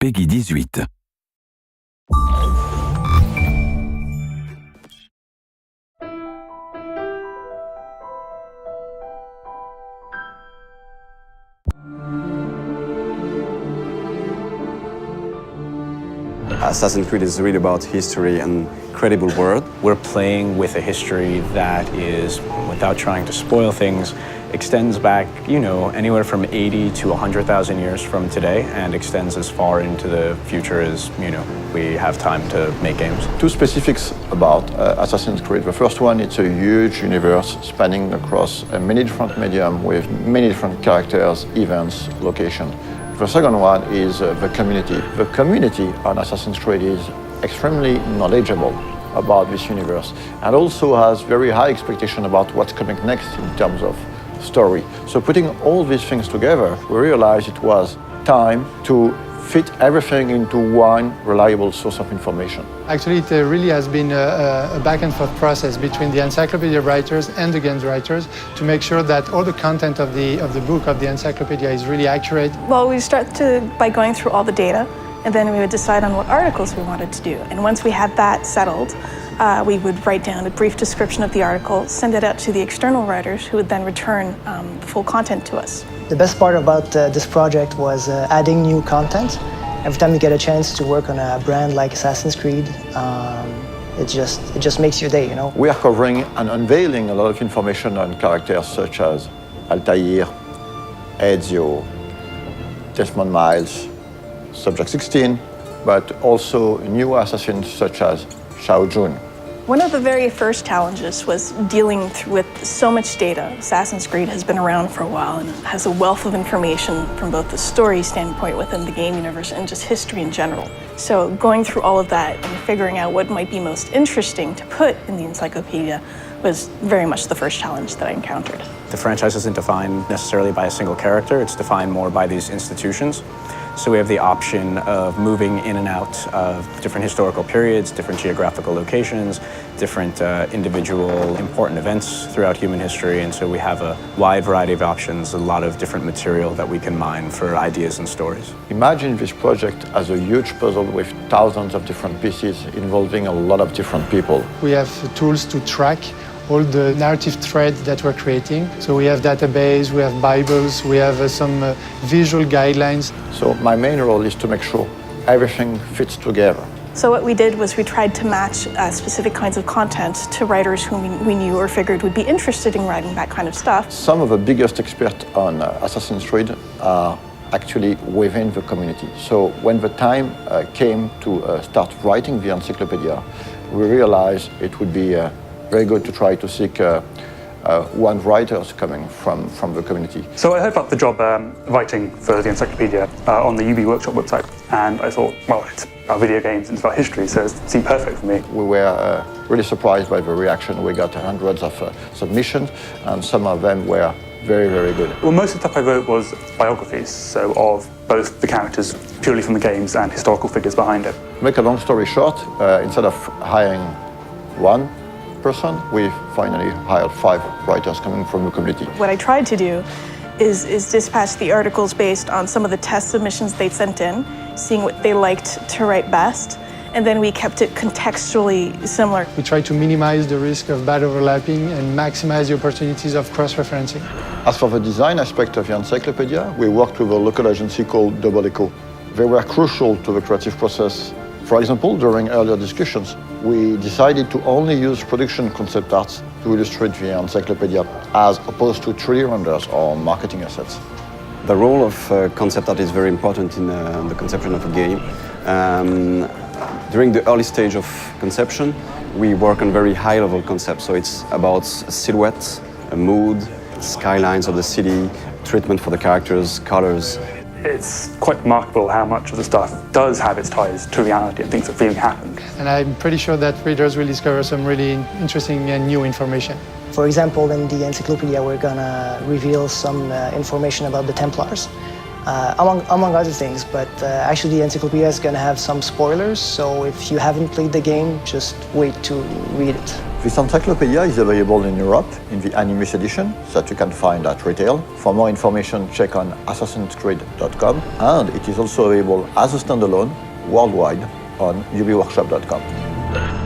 Peggy 18. Assassin's Creed is really about history and credible world. We're playing with a history that is, without trying to spoil things, extends back, anywhere from 80 to 100,000 years from today and extends as far into the future as, we have time to make games. Two specifics about Assassin's Creed. The first one, it's a huge universe spanning across many different mediums with many different characters, events, locations. The second one is the community. The community on Assassin's Creed is extremely knowledgeable about this universe and also has very high expectation about what's coming next in terms of story. So putting all these things together, we realized it was time to fit everything into one reliable source of information. Actually, it really has been a back and forth process between the encyclopedia writers and the games writers to make sure that all the content of the book, of the encyclopedia, is really accurate. Well, we start by going through all the data, and then we would decide on what articles we wanted to do. And once we had that settled, we would write down a brief description of the article, send it out to the external writers, who would then return the full content to us. The best part about this project was adding new content. Every time you get a chance to work on a brand like Assassin's Creed, it just makes your day, We are covering and unveiling a lot of information on characters such as Altair, Ezio, Desmond Miles, Subject 16, but also new assassins such as Shao Jun. One of the very first challenges was dealing with so much data. Assassin's Creed has been around for a while and has a wealth of information from both the story standpoint within the game universe and just history in general. So going through all of that and figuring out what might be most interesting to put in the encyclopedia was very much the first challenge that I encountered. The franchise isn't defined necessarily by a single character, it's defined more by these institutions. So we have the option of moving in and out of different historical periods, different geographical locations, different individual important events throughout human history. And so we have a wide variety of options, a lot of different material that we can mine for ideas and stories. Imagine this project as a huge puzzle with thousands of different pieces involving a lot of different people. We have tools to track all the narrative threads that we're creating. So we have database, we have Bibles, we have some visual guidelines. So my main role is to make sure everything fits together. So what we did was we tried to match specific kinds of content to writers whom we knew or figured would be interested in writing that kind of stuff. Some of the biggest experts on Assassin's Creed are actually within the community. So when the time came to start writing the encyclopedia, we realized it would be very good to try to seek one writers coming from the community. So I heard about the job writing for the encyclopedia on the UB Workshop website, and I thought, well, it's about video games and it's about history, so it seemed perfect for me. We were really surprised by the reaction. We got hundreds of submissions, and some of them were very, very good. Well, most of the stuff I wrote was biographies, so of both the characters purely from the games and historical figures behind it. To make a long story short, instead of hiring one person, we finally hired 5 writers coming from the community. What I tried to do is dispatch the articles based on some of the test submissions they'd sent in, seeing what they liked to write best, and then we kept it contextually similar. We try to minimize the risk of bad overlapping and maximize the opportunities of cross-referencing. As for the design aspect of the encyclopedia, we worked with a local agency called Double Echo. They were crucial to the creative process. For example, during earlier discussions, we decided to only use production concept arts to illustrate the encyclopedia, as opposed to 3D renders or marketing assets. The role of concept art is very important in the conception of a game. During the early stage of conception, we work on very high-level concepts. So it's about silhouette, a mood, skylines of the city, treatment for the characters, colors. It's quite remarkable how much of the stuff does have its ties to reality and things that really happened. And I'm pretty sure that readers will discover some really interesting and new information. For example, in the encyclopedia, we're gonna reveal some information about the Templars, among other things, but actually the encyclopedia is gonna have some spoilers, so if you haven't played the game, just wait to read it. This encyclopedia is available in Europe in the Animus edition that you can find at retail. For more information, check on assassinscreed.com, and it is also available as a standalone worldwide on ubiworkshop.com.